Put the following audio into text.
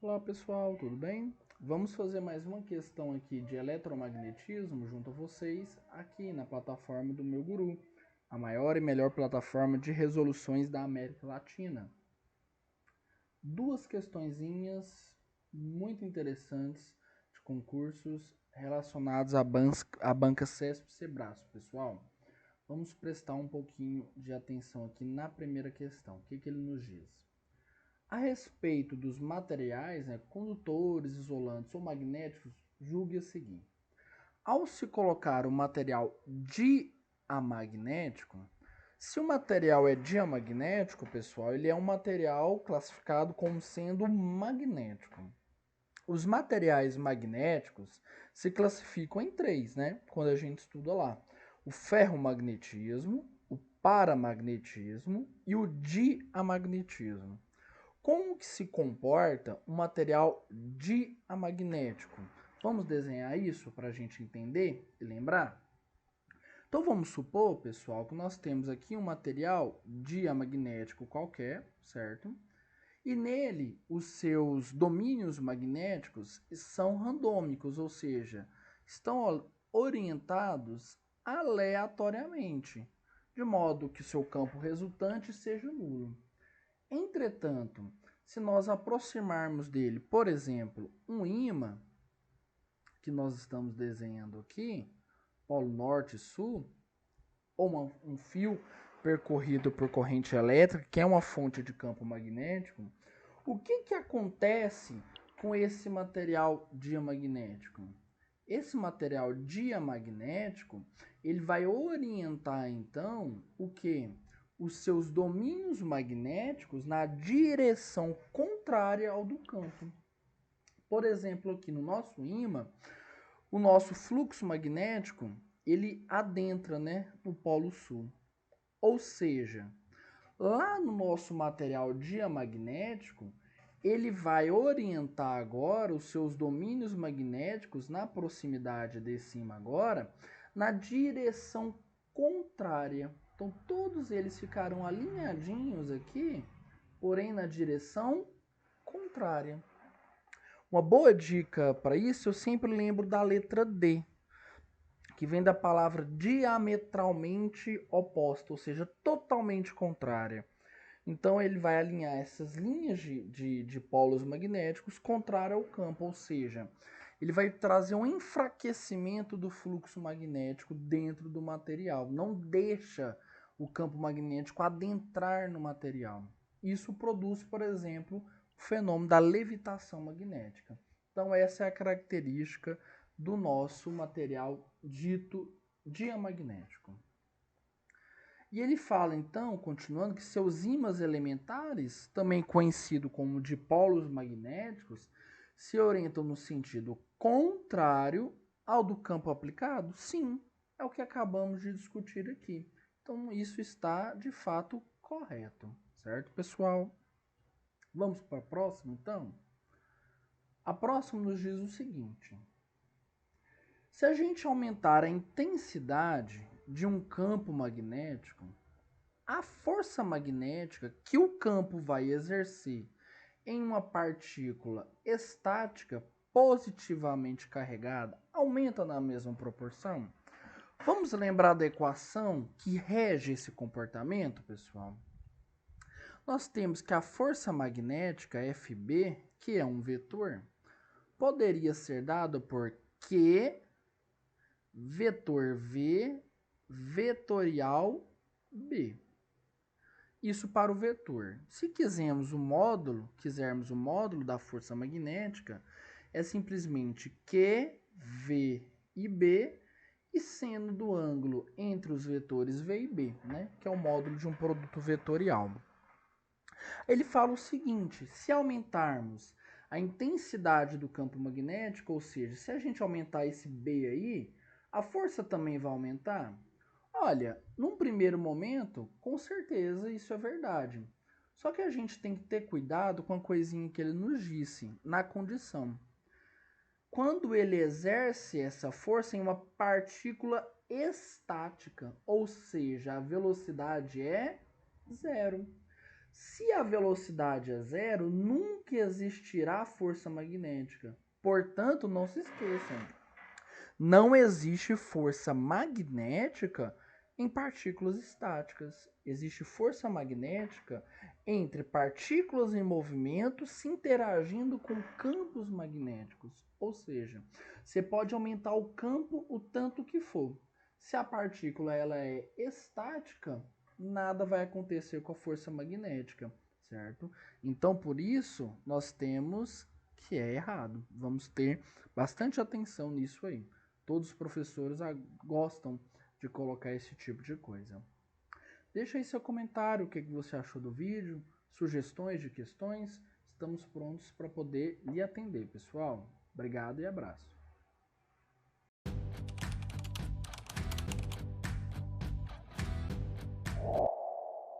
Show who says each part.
Speaker 1: Olá pessoal, tudo bem? Vamos fazer mais uma questão aqui de eletromagnetismo junto a vocês aqui na plataforma do meu guru, a maior e melhor plataforma de resoluções da América Latina. Duas questõezinhas muito interessantes de concursos relacionados à banca CESP Sebrasp, pessoal. Vamos prestar um pouquinho de atenção aqui na primeira questão. O que ele nos diz? A respeito dos materiais, condutores, isolantes ou magnéticos, julgue o seguinte. Ao se colocar o material diamagnético, se o material é diamagnético, pessoal, ele é um material classificado como sendo magnético. Os materiais magnéticos se classificam em três, quando a gente estuda lá. O ferromagnetismo, o paramagnetismo e o diamagnetismo. Como que se comporta um material diamagnético? Vamos desenhar isso para a gente entender e lembrar? Então vamos supor, pessoal, que nós temos aqui um material diamagnético qualquer, certo? E nele os seus domínios magnéticos são randômicos, ou seja, estão orientados aleatoriamente, de modo que o seu campo resultante seja nulo. Entretanto, se nós aproximarmos dele, por exemplo, um ímã, que nós estamos desenhando aqui, polo norte e sul, ou um fio percorrido por corrente elétrica, que é uma fonte de campo magnético, o que acontece com esse material diamagnético? Esse material diamagnético, ele vai orientar então o que? Os seus domínios magnéticos na direção contrária ao do campo. Por exemplo, aqui no nosso ímã, o nosso fluxo magnético, ele adentra, no polo sul. Ou seja, lá no nosso material diamagnético, ele vai orientar agora os seus domínios magnéticos na proximidade desse ímã agora, na direção contrária. Então, todos eles ficarão alinhadinhos aqui, porém na direção contrária. Uma boa dica para isso, eu sempre lembro da letra D, que vem da palavra diametralmente oposta, ou seja, totalmente contrária. Então ele vai alinhar essas linhas de polos magnéticos contrário ao campo, ou seja, ele vai trazer um enfraquecimento do fluxo magnético dentro do material, não deixa o campo magnético adentrar no material. Isso produz, por exemplo, o fenômeno da levitação magnética. Então essa é a característica do nosso material dito diamagnético. E ele fala então, continuando, que seus ímãs elementares, também conhecido como dipolos magnéticos, se orientam no sentido contrário ao do campo aplicado? Sim, é o que acabamos de discutir aqui. Então isso está de fato correto, certo, pessoal? Vamos para a próxima, então? A próxima nos diz o seguinte: se a gente aumentar a intensidade de um campo magnético, a força magnética que o campo vai exercer em uma partícula estática positivamente carregada aumenta na mesma proporção? Vamos lembrar da equação que rege esse comportamento, pessoal? Nós temos que a força magnética Fb, que é um vetor, poderia ser dada por Q vetor V vetorial B. Isso para o vetor. Se quisermos o módulo da força magnética, é simplesmente Q, V e B, e seno do ângulo entre os vetores V e B, que é o módulo de um produto vetorial. Ele fala o seguinte: se aumentarmos a intensidade do campo magnético, ou seja, se a gente aumentar esse B aí, a força também vai aumentar? Olha, num primeiro momento, com certeza isso é verdade. Só que a gente tem que ter cuidado com a coisinha que ele nos disse, na condição. Quando ele exerce essa força em uma partícula estática, ou seja, a velocidade é zero. Se a velocidade é zero, nunca existirá força magnética. Portanto, não se esqueçam, não existe força magnética em partículas estáticas. Existe força magnética entre partículas em movimento se interagindo com campos magnéticos. Ou seja, você pode aumentar o campo o tanto que for. Se a partícula ela é estática, nada vai acontecer com a força magnética, certo? Então, por isso, nós temos que é errado. Vamos ter bastante atenção nisso aí. Todos os professores gostam de colocar esse tipo de coisa. Deixa aí seu comentário, o que você achou do vídeo, sugestões de questões. Estamos prontos para poder lhe atender, pessoal. Obrigado e abraço.